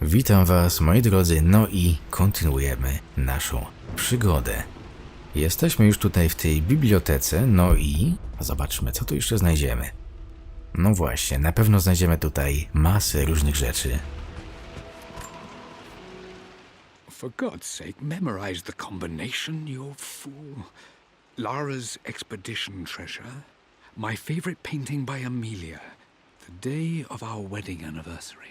Witam was, moi drodzy, no i kontynuujemy naszą przygodę. Jesteśmy już tutaj w tej bibliotece, no i zobaczmy, co tu jeszcze znajdziemy. No właśnie, na pewno znajdziemy tutaj masę różnych rzeczy. For God's sake, memorize the combination, you fool. Lara's expedition treasure, my favorite painting by Amelia, the day of our wedding anniversary.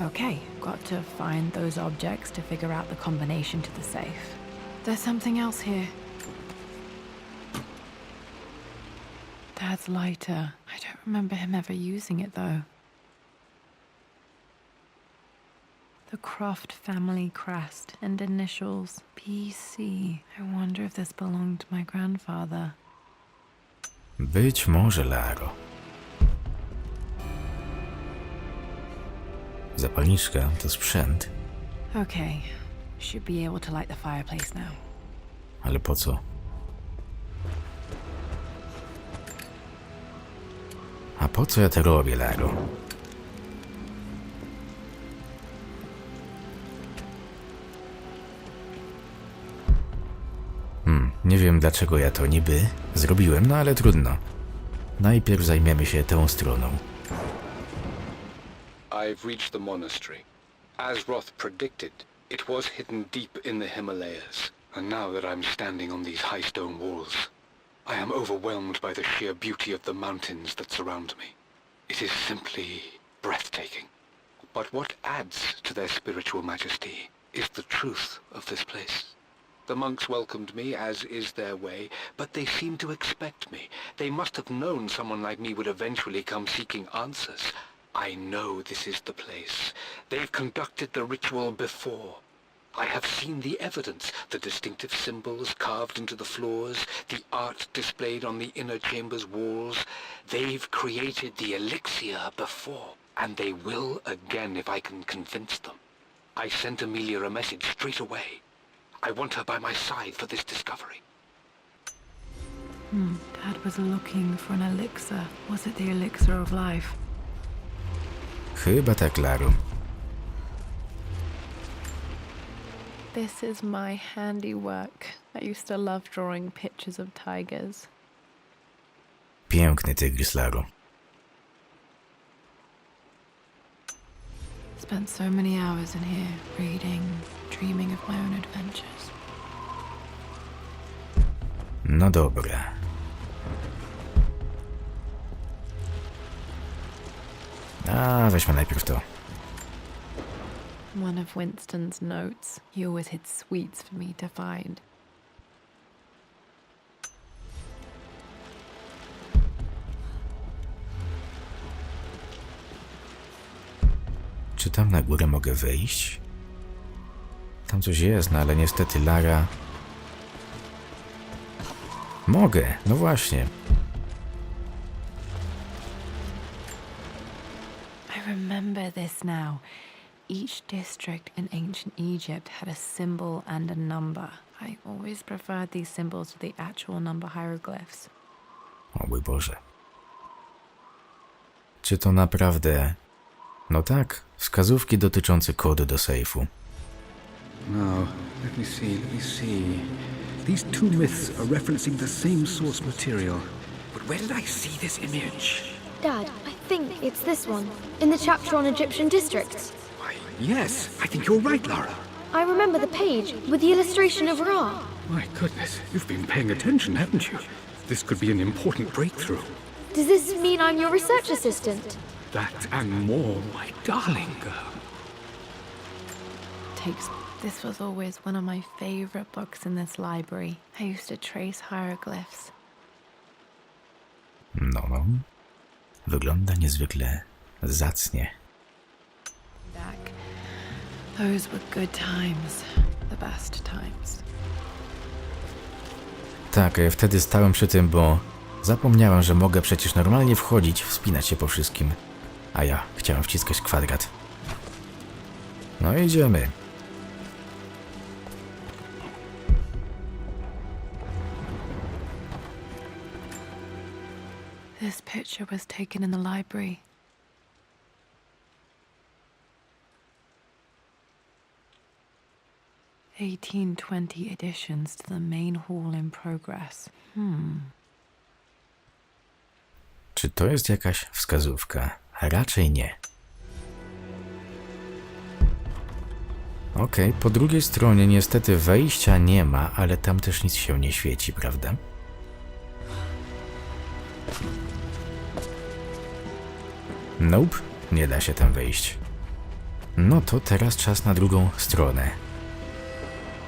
Okay, got to find those objects to figure out the combination to the safe. There's something else here. Dad's lighter. I don't remember him ever using it though. The Croft family crest and initials PC. I wonder if this belonged to my grandfather. Być może, Laro. Zapalniczka to sprzęt. Okay, should be able to light the fireplace now. Ale po co? A po co ja to robię, Laro? Nie wiem, dlaczego ja to niby zrobiłem, no ale trudno. Najpierw zajmiemy się tą stroną. I've reached the monastery. As Roth predicted, it was hidden deep in the Himalayas, and now that I'm standing on these high stone walls, I am overwhelmed by the sheer beauty of the mountains that surround me. It is simply breathtaking. But what adds to their spiritual majesty is the truth of this place. The monks welcomed me, as is their way, but they seemed to expect me. They must have known someone like me would eventually come seeking answers. I know this is the place. They've conducted the ritual before. I have seen the evidence, the distinctive symbols carved into the floors, the art displayed on the inner chamber's walls. They've created the elixir before, and they will again if I can convince them. I sent Amelia a message straight away. I want her by my side for this discovery. Dad was looking for an elixir. Was it the elixir of life? Chyba tak, Laro. This is my handiwork. I used to love drawing pictures of tigers. Piękny tygrys, Laro. Spent so many hours in here, reading, dreaming of my own adventures. No dobra. A, weźmy najpierw to. One of Winston's notes. He always hid sweets for me to find. Czy tam na górę mogę wyjść? Tam coś jest, no ale niestety Lara... Mogę, no właśnie. I remember this now. Each district in ancient Egypt had a symbol and a number. I always preferred these symbols to the actual number hieroglyphs. O mój Boże. Czy to naprawdę... No tak, wskazówki dotyczące kodu do sejfu. Now, let me see. These two myths are referencing the same source material. But where did I see this image? Dad, I think it's this one, in the chapter on Egyptian districts. Why, yes, I think you're right, Lara. I remember the page with the illustration of Ra. My goodness, you've been paying attention, haven't you? This could be an important breakthrough. Does this mean I'm your research assistant? That and more, my darling girl. This was always one of my favorite books in this library. I used to trace hieroglyphs. No. Wygląda niezwykle zacnie. Back. Those were good times. The best times. Tak, wtedy stałem przy tym, bo zapomniałem, że mogę przecież normalnie wchodzić, wspinać się po wszystkim. A ja chciałem wciskać kwadrat. No idziemy. This picture was taken in the library. 1820 additions to the main hall in progress. Czy to jest jakaś wskazówka? Raczej nie. Okej, po drugiej stronie niestety wejścia nie ma, ale tam też nic się nie świeci, prawda? Nope, nie da się tam wejść. No to teraz czas na drugą stronę.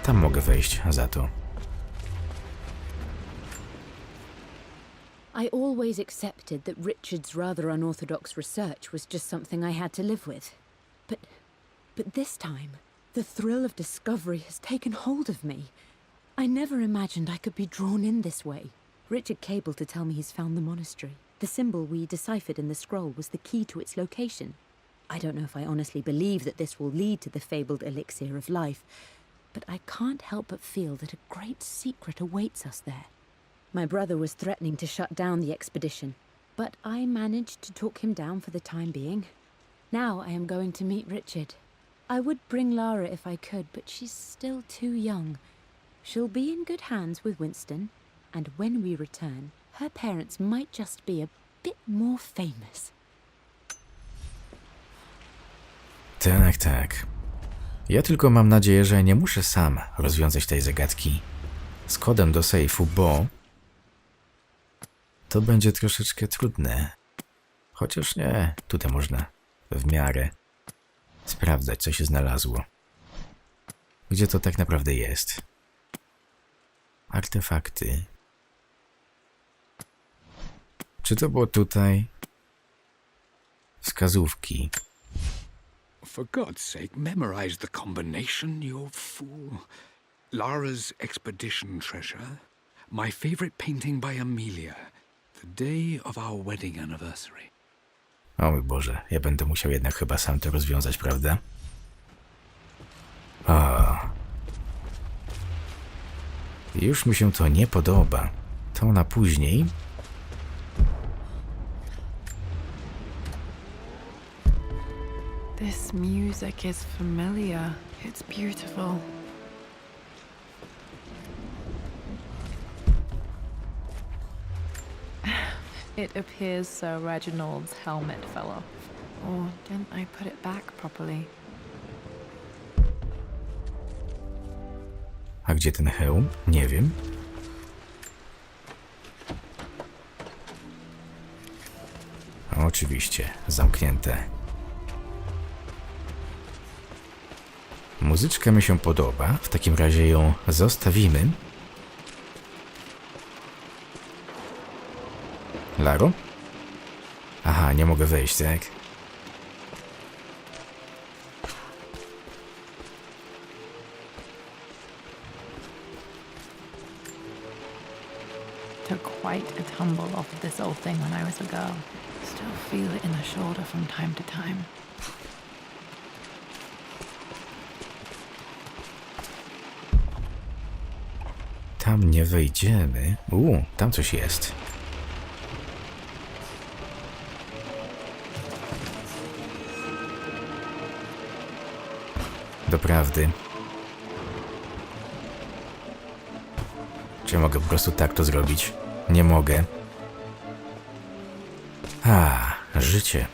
Tam mogę wejść za to. I always accepted that Richard's rather unorthodox research was just something I had to live with. But this time, the thrill of discovery has taken hold of me. I never imagined I could be drawn in this way. Richard cabled to tell me he's found the monastery. The symbol we deciphered in the scroll was the key to its location. I don't know if I honestly believe that this will lead to the fabled elixir of life, but I can't help but feel that a great secret awaits us there. My brother was threatening to shut down the expedition, but I managed to talk him down for the time being. Now I am going to meet Richard. I would bring Lara if I could, but she's still too young. She'll be in good hands with Winston, and when we return, her parents might just be a bit more famous. Tak, tak. Ja tylko mam nadzieję, że nie muszę sam rozwiązać tej zagadki z kodem do sejfu, bo to będzie troszeczkę trudne. Chociaż nie, tutaj można w miarę sprawdzać, co się znalazło. Gdzie to tak naprawdę jest? Artefakty. Czy to było tutaj? Wskazówki. For God's sake, memorize the combination, you fool. Lara's expedition treasure. My favorite painting by Amelia. The day of our wedding anniversary. O mój Boże, ja będę musiał jednak chyba sam to rozwiązać, prawda? O. Już mi się to nie podoba. To na później. This music is familiar. It's beautiful. It appears Sir Reginald's helmet fell off. Or didn't I put it back properly? A gdzie ten hełm? Nie wiem. Oczywiście, zamknięte. Muzyczka mi się podoba, w takim razie ją zostawimy. Laro? Aha, nie mogę wejść, tak? Took quite a tumble off of this old thing when I was a girl. Still feel it in the shoulder from time to time. Tam nie wejdziemy. Tam coś jest. Doprawdy. Czy mogę po prostu tak to zrobić? Nie mogę. Życie.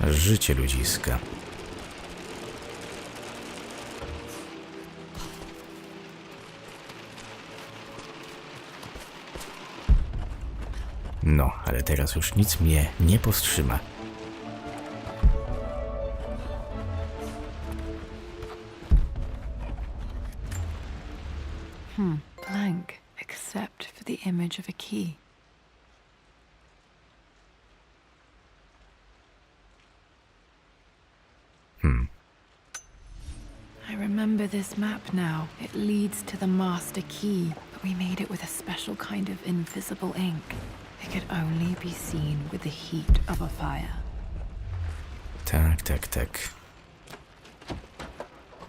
Życie ludziska. No, ale teraz już nic mnie nie powstrzyma. Blank, except for the image of a key. I remember this map now. It leads to the master key, but we made it with a special kind of invisible ink. It could only be seen with the heat of a fire. Tak, tak, tak.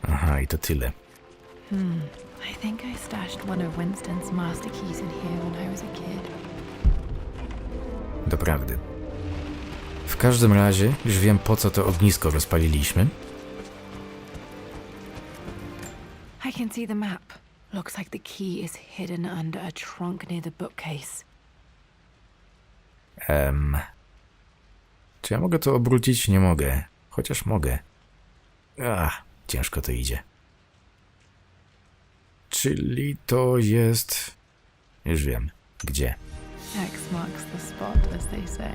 Aha, i to tyle. I think I stashed one of Winston's master keys in here when I was a kid. Doprawdy. W każdym razie już wiem, po co to ognisko rozpaliliśmy. can see the map. Looks like the key is hidden under a trunk near the bookcase. Czy ja mogę to obrócić? Nie mogę. Chociaż mogę. Ciężko to idzie. Czyli to jest... Już wiem. Gdzie? X marks the spot, as they say.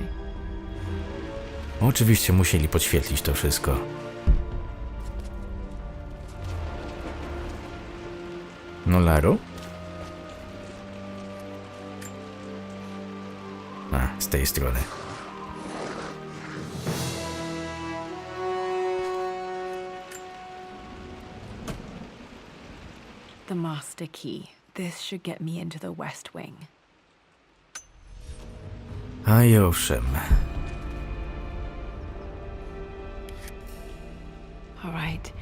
Oczywiście musieli podświetlić to wszystko. No Laro? Z tej strony. The master key. This should get me into the West Wing. A i owszem. All right.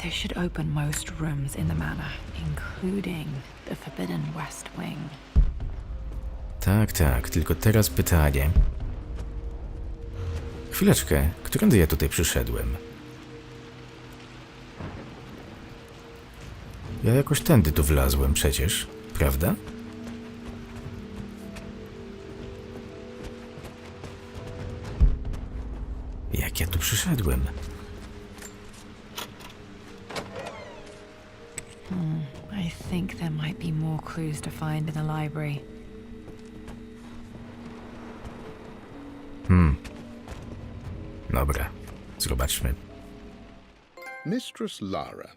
This should open most rooms in the manor, including the forbidden West Wing. Tak, tylko teraz pytanie. Chwileczkę, którędy ja tutaj przyszedłem? Ja jakoś tędy tu wlazłem przecież, prawda? Jak ja tu przyszedłem? I think there might be more clues to find in the library. Dobra, zobaczmy. Mistress Lara,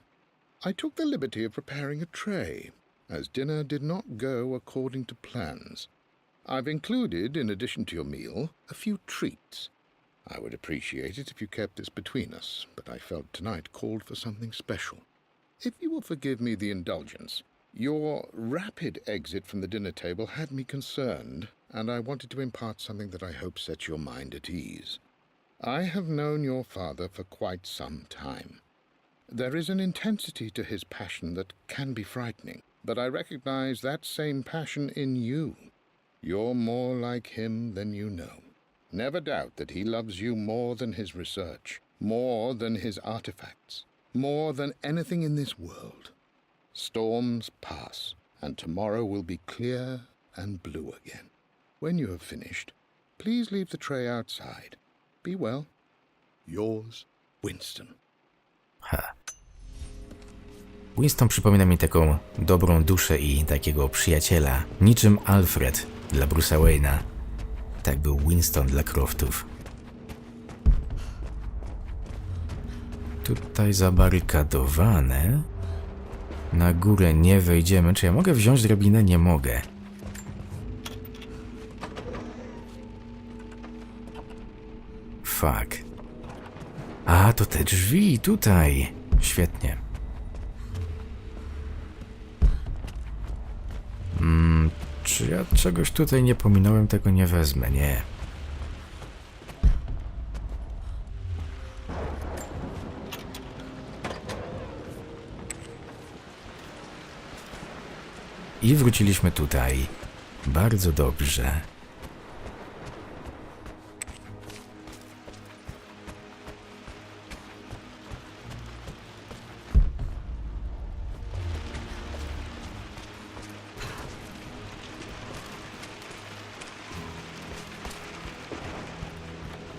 I took the liberty of preparing a tray, as dinner did not go according to plans. I've included, in addition to your meal, a few treats. I would appreciate it if you kept this between us, but I felt tonight called for something special. If you will forgive me the indulgence, your rapid exit from the dinner table had me concerned, and I wanted to impart something that I hope sets your mind at ease. I have known your father for quite some time. There is an intensity to his passion that can be frightening, but I recognize that same passion in you. You're more like him than you know. Never doubt that he loves you more than his research, more than his artifacts, more than anything in this world. Storms pass, and tomorrow will be clear and blue again. When you have finished, please leave the tray outside. Be well. Yours, Winston. Winston przypomina mi taką dobrą duszę i takiego przyjaciela, niczym Alfred dla Bruce'a Wayne'a. Tak był Winston dla Croftów. Tutaj zabarykadowane. Na górę nie wejdziemy. Czy ja mogę wziąć drabinę? Nie mogę. Fuck. To te drzwi tutaj. Świetnie. Czy ja czegoś tutaj nie pominąłem? Tego nie wezmę, nie. I wróciliśmy tutaj. Bardzo dobrze.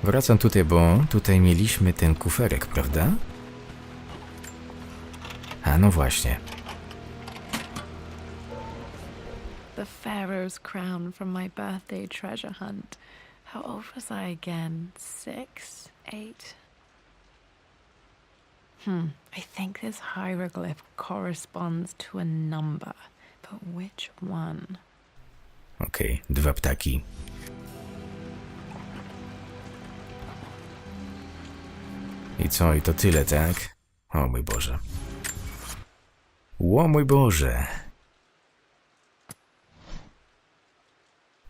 Wracam tutaj, bo tutaj mieliśmy ten kuferek, prawda? No właśnie. The Pharaoh's crown from my birthday treasure hunt. How old was I again? 6? 8? I think this hieroglyph corresponds to a number. But which one? Okej, 2 ptaki. I co? I to tyle, tak? O mój Boże. O mój Boże.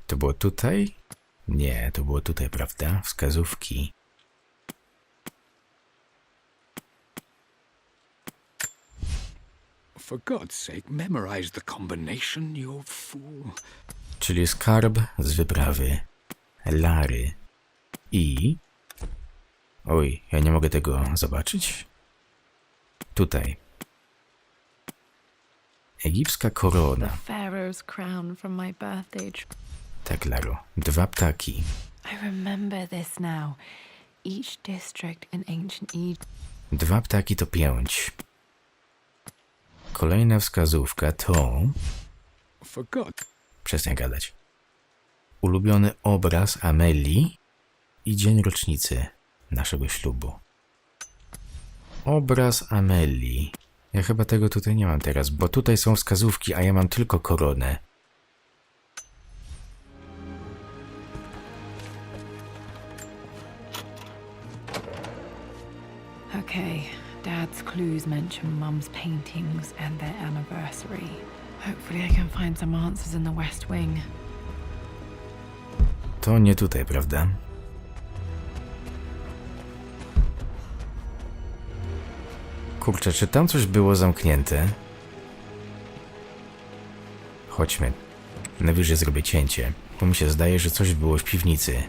To było tutaj? Nie, to było tutaj, prawda? Wskazówki. For God's sake, memorize the combination, you fool. Czyli skarb z wyprawy Lary. I... Oj, ja nie mogę tego zobaczyć? Tutaj. Egipska korona. The pharaoh's crown from my birthday trip. Tak, Laro. 2 ptaki. I remember this now. Each district in ancient Egypt. 2 ptaki to 5. Kolejna wskazówka to... Forgot. Przestań gadać. Ulubiony obraz Amelii i dzień rocznicy naszego ślubu. Obraz Amelii. Ja chyba tego tutaj nie mam teraz, bo tutaj są wskazówki, a ja mam tylko koronę. Okay, Dad's clues mention Mum's paintings and their anniversary. Hopefully I can find some answers in the West Wing. To nie tutaj, prawda? Kurczę, czy tam coś było zamknięte? Chodźmy. Najwyżej zrobię cięcie, bo mi się zdaje, że coś było w piwnicy.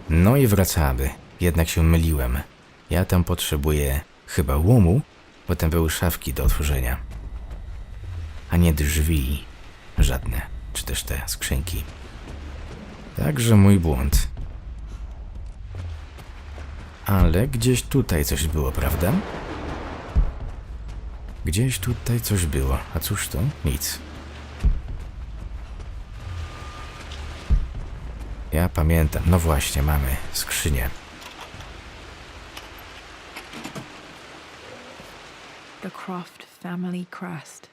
No i wracamy. Jednak się myliłem. Ja tam potrzebuję chyba łomu, bo tam były szafki do otworzenia. A nie drzwi. Żadne. Czy też te skrzynki. Także mój błąd. Ale gdzieś tutaj coś było, prawda? Gdzieś tutaj coś było. A cóż to? Nic. Ja pamiętam. No właśnie, mamy skrzynię. The Croft family crest.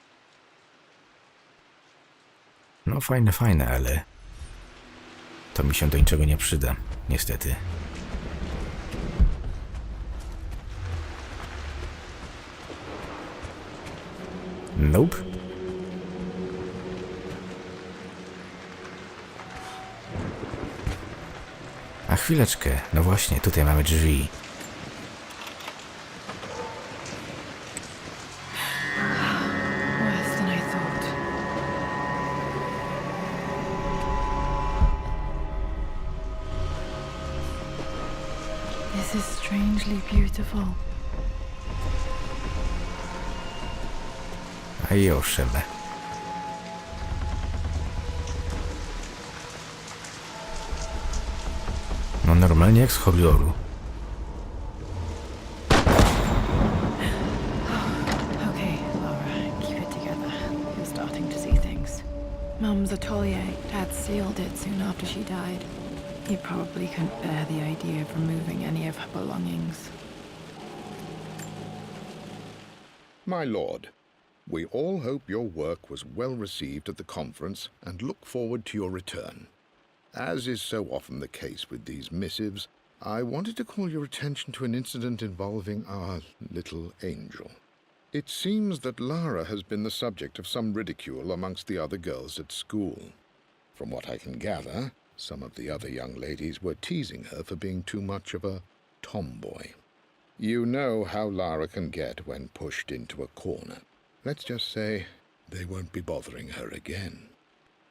No fajne, ale... to mi się do niczego nie przyda. Niestety. Nope. A chwileczkę, no właśnie, tutaj mamy drzwi. Worse than I thought. This is strangely beautiful. A i owszem. No normalnie jak z horroru. Okay, Laura, keep it together. You're starting to see things. Mum's atelier. Dad sealed it soon after she died. He probably couldn't bear the idea of removing any of her belongings. My lord, we all hope your work was well received at the conference and look forward to your return. As is so often the case with these missives, I wanted to call your attention to an incident involving our little angel. It seems that Lara has been the subject of some ridicule amongst the other girls at school. From what I can gather, some of the other young ladies were teasing her for being too much of a tomboy. You know how Lara can get when pushed into a corner. Let's just say they won't be bothering her again.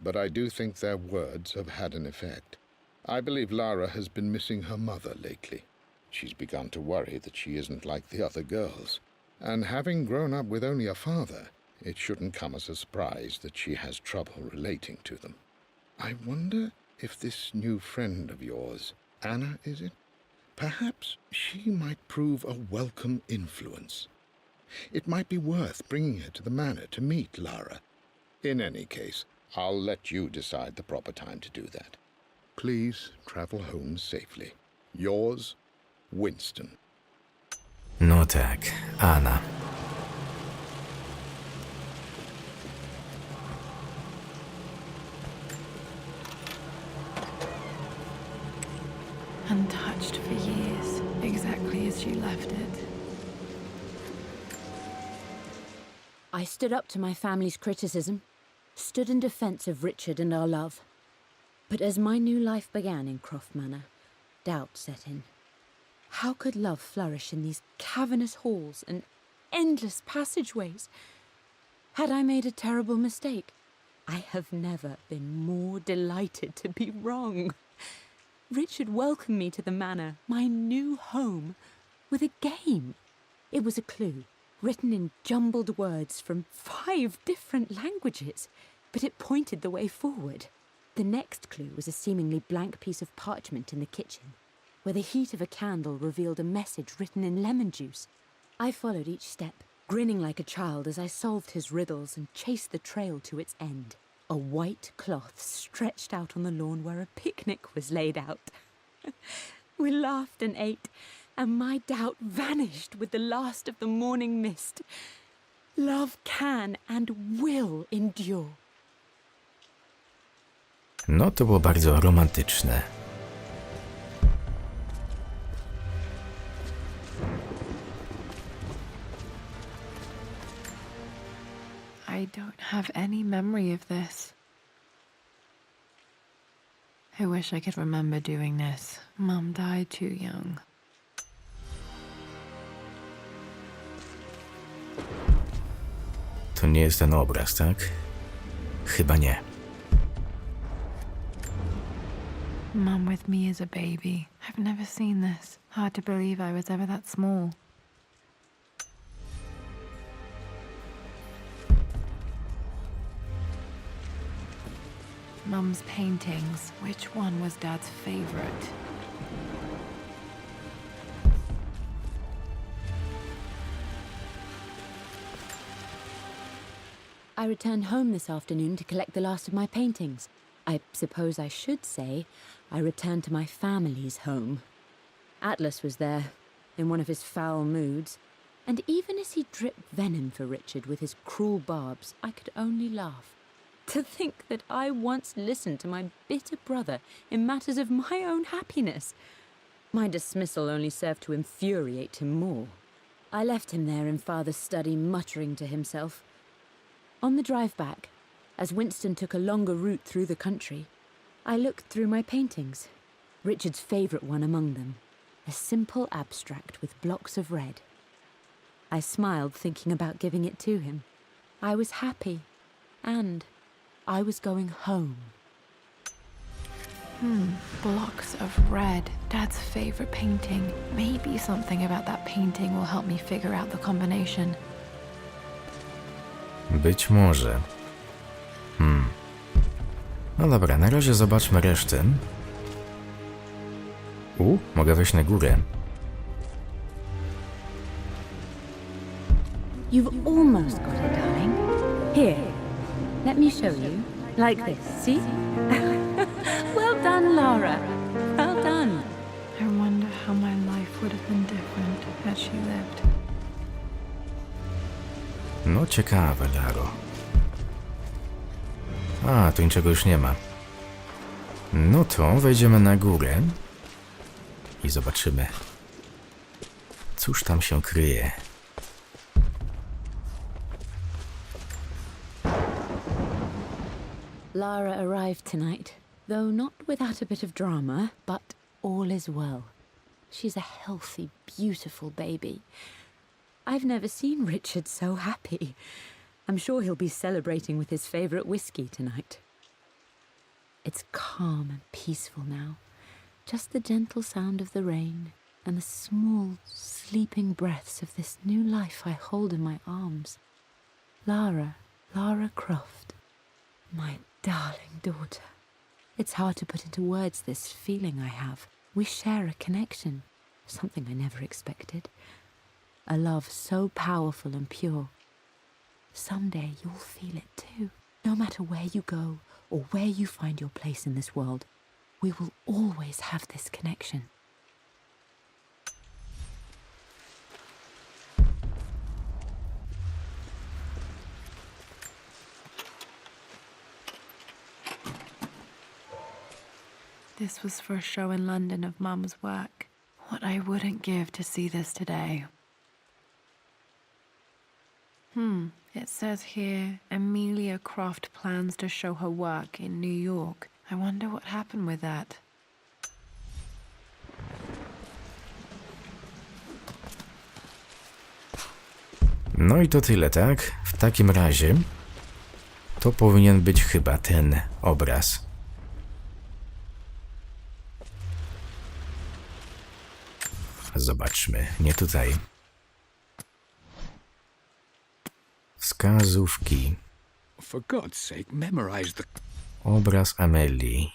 But I do think their words have had an effect. I believe Lara has been missing her mother lately. She's begun to worry that she isn't like the other girls. And having grown up with only a father, it shouldn't come as a surprise that she has trouble relating to them. I wonder if this new friend of yours, Anna, is it? Perhaps she might prove a welcome influence. It might be worth bringing her to the manor to meet Lara. In any case, I'll let you decide the proper time to do that. Please travel home safely. Yours, Winston. No tak, Anna. Untouched for years, exactly as she left it. I stood up to my family's criticism, stood in defense of Richard and our love. But as my new life began in Croft Manor, doubt set in. How could love flourish in these cavernous halls and endless passageways? Had I made a terrible mistake? I have never been more delighted to be wrong. Richard welcomed me to the manor, my new home, with a game. It was a clue, written in jumbled words from 5 different languages, but it pointed the way forward. The next clue was a seemingly blank piece of parchment in the kitchen, where the heat of a candle revealed a message written in lemon juice. I followed each step, grinning like a child as I solved his riddles and chased the trail to its end. A white cloth stretched out on the lawn where a picnic was laid out. We laughed and ate, and my doubt vanished with the last of the morning mist. Love can and will endure. No to było bardzo romantyczne. I don't have any memory of this. I wish I could remember doing this. Mum died too young. To nie jest ten obraz, tak? Chyba nie. Mum with me as a baby. I've never seen this. Hard to believe I was ever that small. Mum's paintings. Which one was Dad's favorite? I returned home this afternoon to collect the last of my paintings. I suppose I should say I returned to my family's home. Atlas was there, in one of his foul moods, and even as he dripped venom for Richard with his cruel barbs, I could only laugh. To think that I once listened to my bitter brother in matters of my own happiness. My dismissal only served to infuriate him more. I left him there in Father's study, muttering to himself. On the drive back, as Winston took a longer route through the country, I looked through my paintings, Richard's favourite one among them, a simple abstract with blocks of red. I smiled, thinking about giving it to him. I was happy, and I was going home. Blocks of red. Dad's favourite painting. Maybe something about that painting will help me figure out the combination. Być może. No dobra, na razie zobaczmy resztę. Mogę wejść na górę. You've almost got it, darling. Here, let me show you. Like this, see? Well done, Lara. Well done. I wonder how my life would have been different had she lived. No ciekawe, Laro. Tu niczego już nie ma. No to wejdziemy na górę i zobaczymy, cóż tam się kryje. Lara arrived tonight, though not without a bit of drama, but all is well. She's a healthy, beautiful baby. I've never seen Richard so happy. I'm sure he'll be celebrating with his favourite whiskey tonight. It's calm and peaceful now. Just the gentle sound of the rain and the small, sleeping breaths of this new life I hold in my arms. Lara Croft, my darling daughter. It's hard to put into words this feeling I have. We share a connection, something I never expected. A love so powerful and pure. Someday you'll feel it too. No matter where you go or where you find your place in this world, we will always have this connection. This was for a show in London of Mum's work. What I wouldn't give to see this today. It says here, Amelia Croft plans to show her work in New York. I wonder what happened with that. No i to tyle, tak? W takim razie to powinien być chyba ten obraz. Zobaczmy, nie tutaj. Wskazówki. For God's sake, memorize the... Obraz Amelii.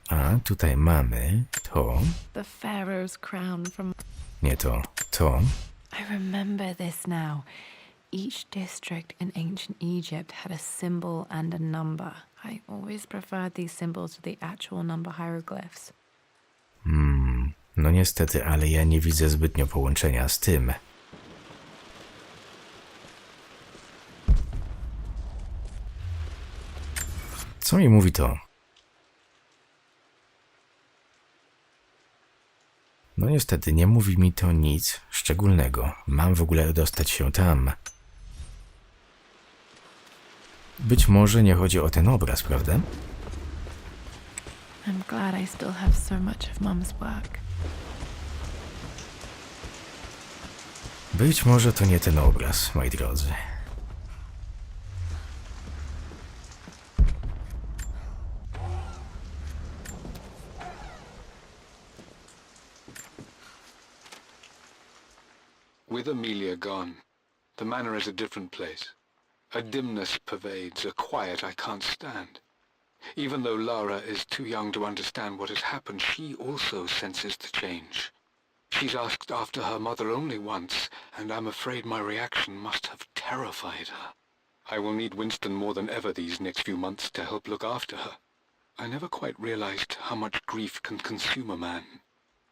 A tutaj mamy to. The pharaoh's crown from... Nie to. To. I remember this now. Each district in ancient Egypt had a symbol and a number. I always preferred these symbols to the actual number hieroglyphs. No niestety, ale ja nie widzę zbytnio połączenia z tym. Co mi mówi to? No niestety, nie mówi mi to nic szczególnego. Mam w ogóle dostać się tam. Być może nie chodzi o ten obraz, prawda? I'm glad I still have so much of Mum's work. Być może to nie ten obraz, moi drodzy. With Amelia gone, the manor is a different place. A dimness pervades, a quiet I can't stand. Even though Lara is too young to understand what has happened, she also senses the change. She's asked after her mother only once, and I'm afraid my reaction must have terrified her. I will need Winston more than ever these next few months to help look after her. I never quite realized how much grief can consume a man,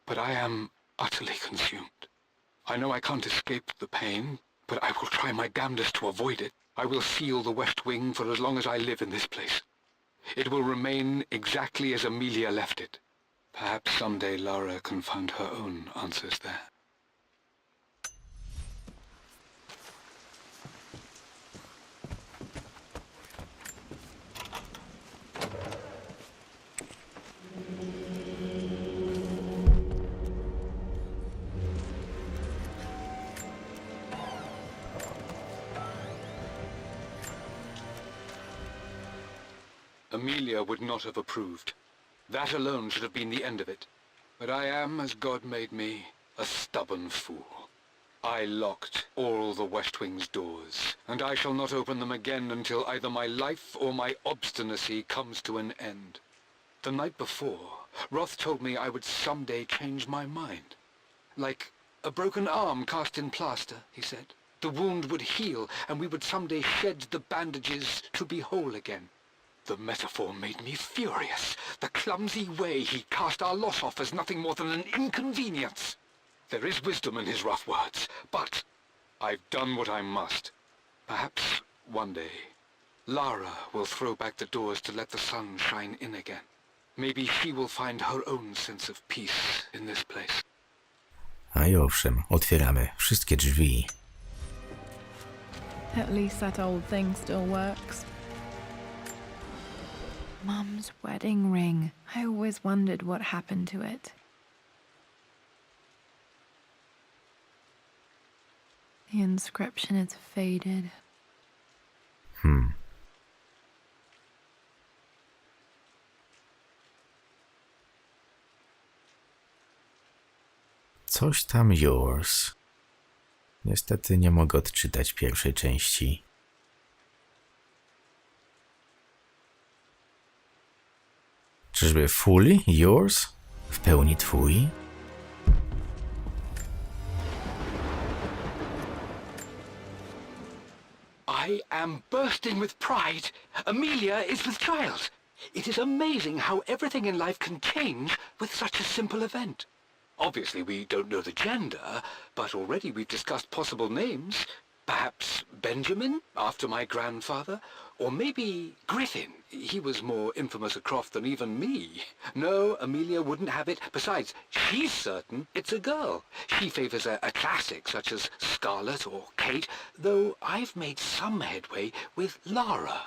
but I am utterly consumed. I know I can't escape the pain, but I will try my damnedest to avoid it. I will seal the West Wing for as long as I live in this place. It will remain exactly as Amelia left it. Perhaps someday Lara can find her own answers there. Amelia would not have approved. That alone should have been the end of it. But I am, as God made me, a stubborn fool. I locked all the West Wing's doors, and I shall not open them again until either my life or my obstinacy comes to an end. The night before, Roth told me I would someday change my mind. Like a broken arm cast in plaster, he said. The wound would heal, and we would someday shed the bandages to be whole again. The metaphor made me furious. The clumsy way he cast our loss off as nothing more than an inconvenience. There is wisdom in his rough words, but I've done what I must. Perhaps one day, Lara will throw back the doors to let the sun shine in again. Maybe she will find her own sense of peace in this place. A i owszem, otwieramy wszystkie drzwi. At least that old thing still works. Mum's wedding ring. I always wondered what happened to it. The inscription is faded. Coś tam yours. Niestety nie mogę odczytać pierwszej części. Czyżby fully yours? W pełni twój? I am bursting with pride. Amelia is with child. It is amazing how everything in life can change with such a simple event. Obviously, we don't know the gender, but already we've discussed possible names. Perhaps Benjamin, after my grandfather, or maybe Griffin. He was more infamous a Croft than even me. No, Amelia wouldn't have it. Besides, she's certain it's a girl. She favours a classic such as Scarlet or Kate, though I've made some headway with Lara.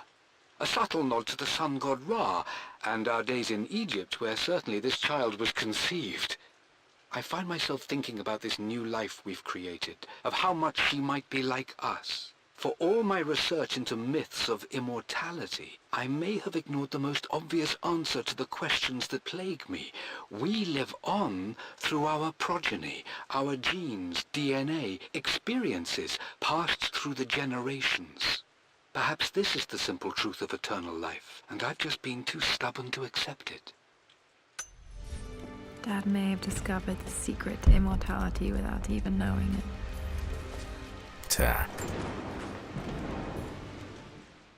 A subtle nod to the sun god Ra, and our days in Egypt, where certainly this child was conceived. I find myself thinking about this new life we've created, of how much she might be like us. For all my research into myths of immortality, I may have ignored the most obvious answer to the questions that plague me. We live on through our progeny, our genes, DNA, experiences passed through the generations. Perhaps this is the simple truth of eternal life, and I've just been too stubborn to accept it. Dad may have discovered the secret to immortality without even knowing it. Ta.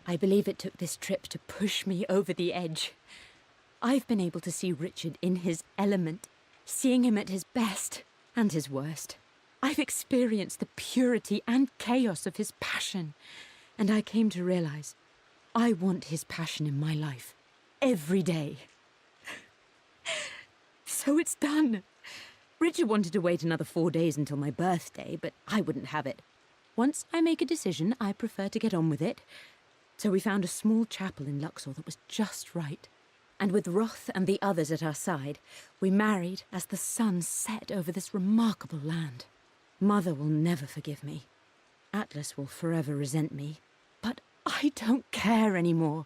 I believe it took this trip to push me over the edge. I've been able to see Richard in his element, seeing him at his best and his worst. I've experienced the purity and chaos of his passion, and I came to realize I want his passion in my life every day. So it's done. Richard wanted to wait another 4 days until my birthday, but I wouldn't have it. Once I make a decision, I prefer to get on with it. So we found a small chapel in Luxor that was just right. And with Roth and the others at our side, we married as the sun set over this remarkable land. Mother will never forgive me. Atlas will forever resent me. But I don't care anymore.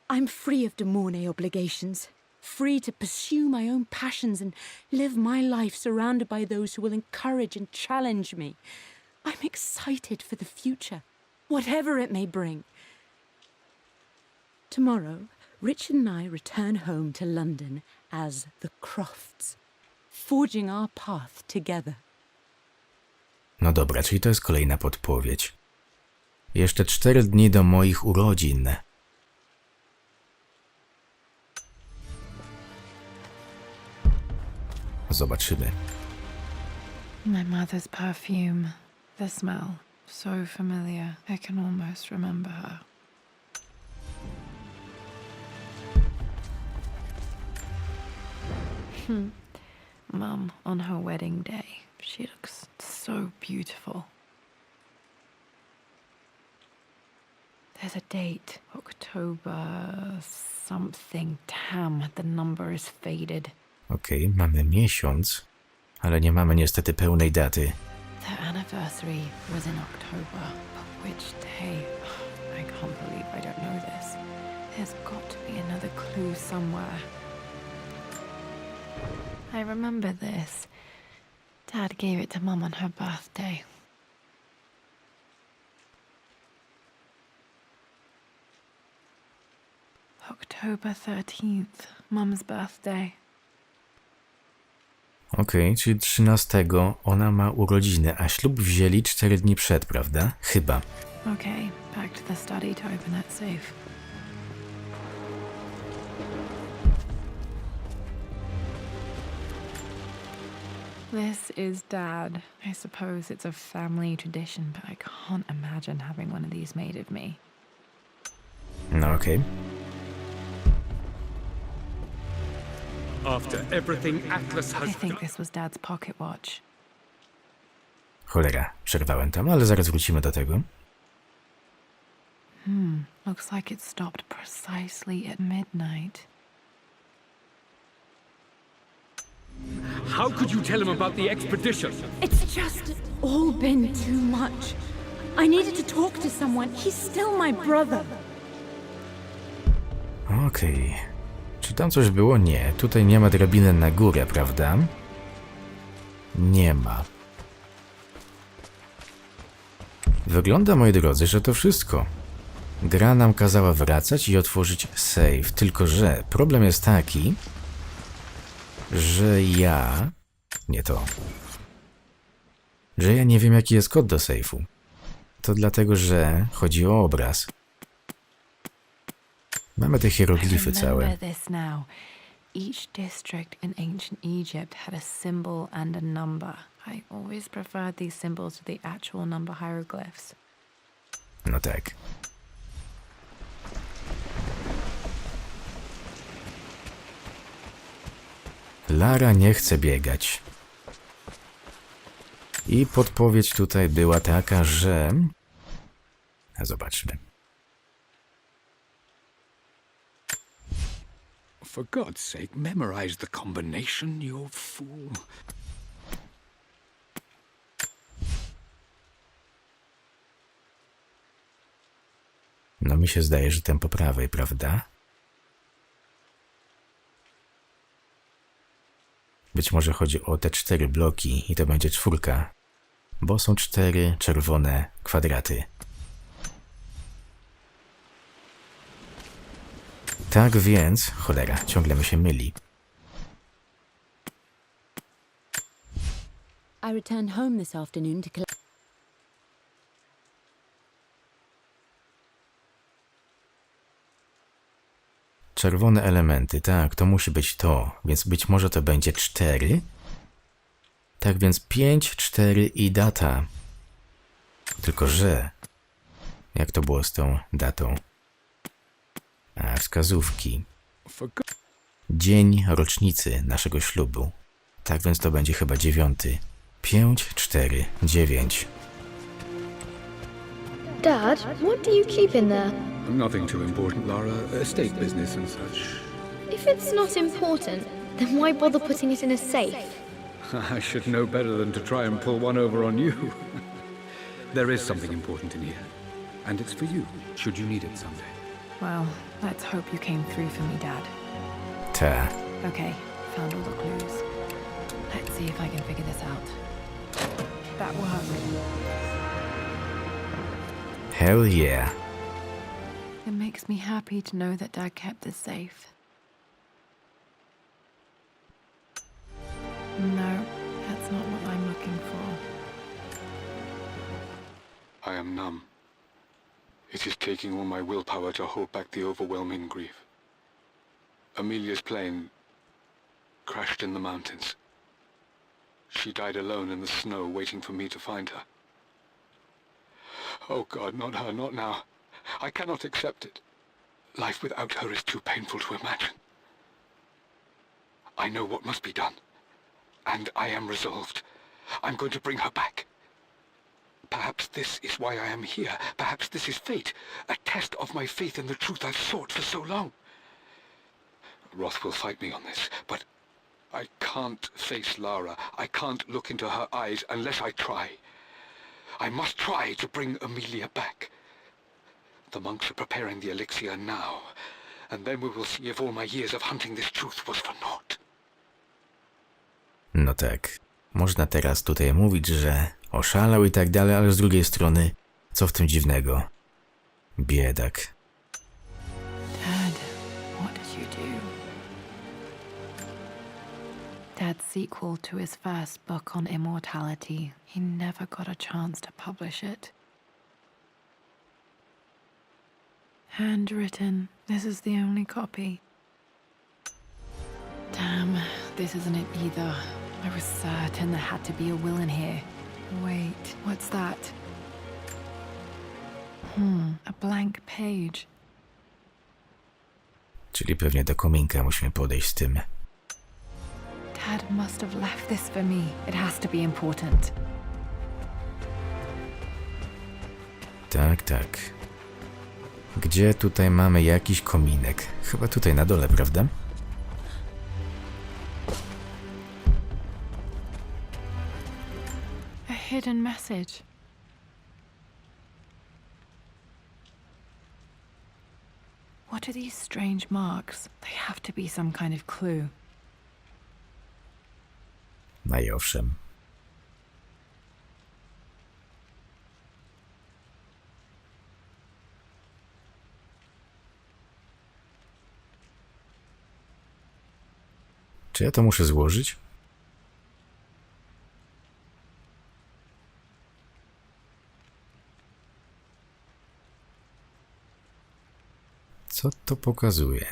I'm free of de Mornay obligations. Free to pursue my own passions and live my life surrounded by those who will encourage and challenge me. I'm excited for the future, whatever it may bring. Tomorrow, Richard and I return home to London as the Crofts, forging our path together. No dobra, czyli to jest kolejna podpowiedź. Jeszcze 4 dni do moich urodzin. Zobaczymy. My mother's perfume. The smell. So familiar. I can almost remember her. Mum, on her wedding day. She looks so beautiful. There's a date. October something. Damn, the number is faded. Okej, mamy miesiąc, ale nie mamy niestety pełnej daty. The anniversary was in October, but which day? I can't believe I don't know this. There's got to be another clue somewhere. I remember this. Dad gave it to Mum on her birthday. October 13th, Mum's birthday. Okej, czyli 13 ona ma urodziny, a ślub wzięli 4 dni przed, prawda? Chyba. Okay, back to the study to open that safe. This is Dad. I suppose it's a family tradition, but I can't imagine having one of these made of me. No okej. After everything Atlas I has think done. this was Dad's pocket watch. Cholera, przerwałem tam, ale zaraz wrócimy do tego. Looks like it stopped precisely at midnight. How could you tell him about the expedition? It's just all been too much. I needed to talk to someone. He's still my brother. Okej. Czy tam coś było? Nie. Tutaj nie ma drabiny na górę, prawda? Nie ma. Wygląda, moi drodzy, że to wszystko. Gra nam kazała wracać i otworzyć sejf. Tylko że problem jest taki, że ja... Nie to. Że ja nie wiem, jaki jest kod do sejfu. To dlatego, że chodzi o obraz. Mamy te hieroglify całe. Remember this now. Each district in ancient Egypt had a symbol and a number. I always preferred these symbols to the actual number hieroglyphs. No tak. Lara nie chce biegać. I podpowiedź tutaj była taka, że... Zobaczmy. For God's sake, memorize the combination, you fool. No mi się zdaje, że ten po prawej, prawda? Być może chodzi o te 4 bloki i to będzie 4, bo są 4 czerwone kwadraty. Tak więc, cholera, ciągle mi się myli. I returned home this afternoon to collect. Czerwone elementy, tak, to musi być to, więc być może to będzie 4. Tak więc 5, 4 i data. Tylko że... Jak to było z tą datą? A, wskazówki. Dzień rocznicy naszego ślubu. Tak więc to będzie chyba 9. 5, 4, 9. Dad, what do you keep in there? Nothing too important, Lara. Estate business and such. If it's not important, then why bother putting it in a safe? I should know better than to try and pull one over on you. There is something important in here. And it's for you, should you need it someday. Well, let's hope you came through for me, Dad. Ta. Okay, found all the clues. Let's see if I can figure this out. That worked. Hell yeah. It makes me happy to know that Dad kept this safe. No, that's not what I'm looking for. I am numb. It is taking all my willpower to hold back the overwhelming grief. Amelia's plane crashed in the mountains. She died alone in the snow, waiting for me to find her. Oh God, not her, not now. I cannot accept it. Life without her is too painful to imagine. I know what must be done. And I am resolved. I'm going to bring her back. Perhaps this is why I am here. Perhaps this is fate. A test of my faith in the truth I've sought for so long. Roth will fight me on this, but I can't face Lara. I can't look into her eyes unless I try. I must try to bring Amelia back. The monks are preparing the elixir now, and then we will see if all my years of hunting this truth was for naught. No tak, można teraz tutaj mówić, że oszalał i tak dalej, ale z drugiej strony, co w tym dziwnego? Biedak. Dad, what did you do? Dad's sequel to his first book on immortality. He never got a chance to publish it. Handwritten. This is the only copy. Damn, this isn't it either. I was certain there had to be a will in here. Wait, what's that? A blank page. Czyli pewnie do kominka musimy podejść z tym. Dad must have left this for me. It has to be important. Tak, tak. Gdzie tutaj mamy jakiś kominek? Chyba tutaj na dole, prawda? A hidden message. What are these strange marks? They have to be some kind of clue. No i owszem. Czy ja to muszę złożyć? Co to pokazuje?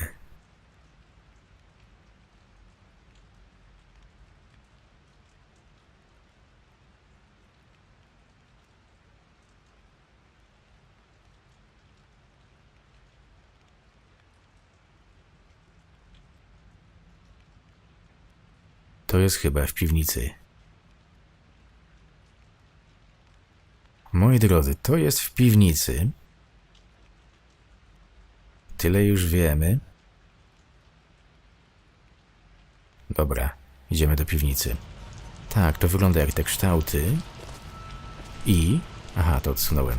To jest chyba w piwnicy. Moi drodzy, to jest w piwnicy. Tyle już wiemy. Dobra, idziemy do piwnicy. Tak, to wygląda jak te kształty. I... Aha, to odsunąłem.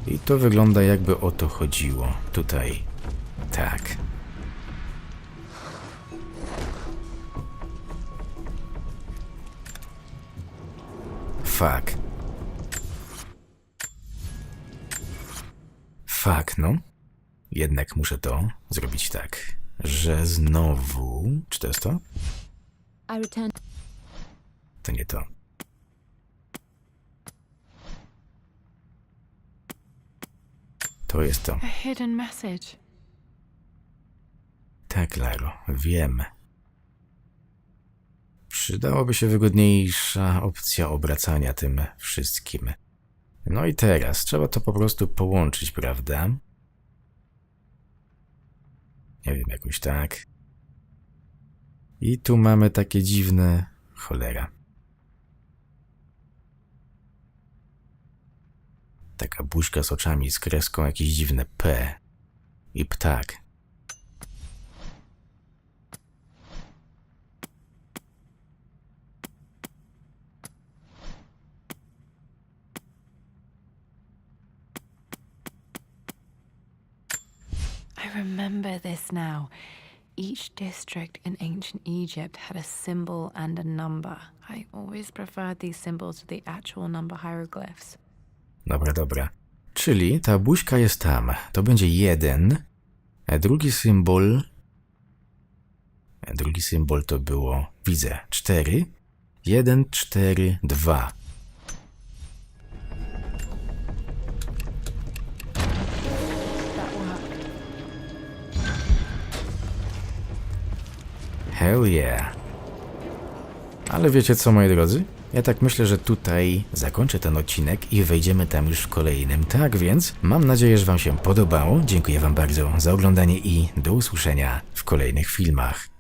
I to wygląda jakby o to chodziło. Tutaj. Tak. Fuck. Fuck, no. Jednak muszę to zrobić tak, że znowu... Czy to jest to? I return. To nie to. To jest to. A hidden message. Tak, Laro, wiem. Przydałoby się wygodniejsza opcja obracania tym wszystkim. No i teraz trzeba to po prostu połączyć, prawda? Nie wiem, jakoś tak. I tu mamy takie dziwne... Cholera. Taka buźka z oczami, z kreską, jakieś dziwne P. I ptak. I remember this now. Each district in ancient Egypt had a symbol and a number. I always preferred these symbols to the actual number hieroglyphs. Dobra, dobra. Czyli ta buźka jest tam. To będzie 1. A drugi symbol... Drugi symbol to było... Widzę. 4. 1, 4, 2. That worked. Hell yeah. Ale wiecie co, moi drodzy? Ja tak myślę, że tutaj zakończę ten odcinek i wejdziemy tam już w kolejnym. Tak więc mam nadzieję, że wam się podobało. Dziękuję wam bardzo za oglądanie i do usłyszenia w kolejnych filmach.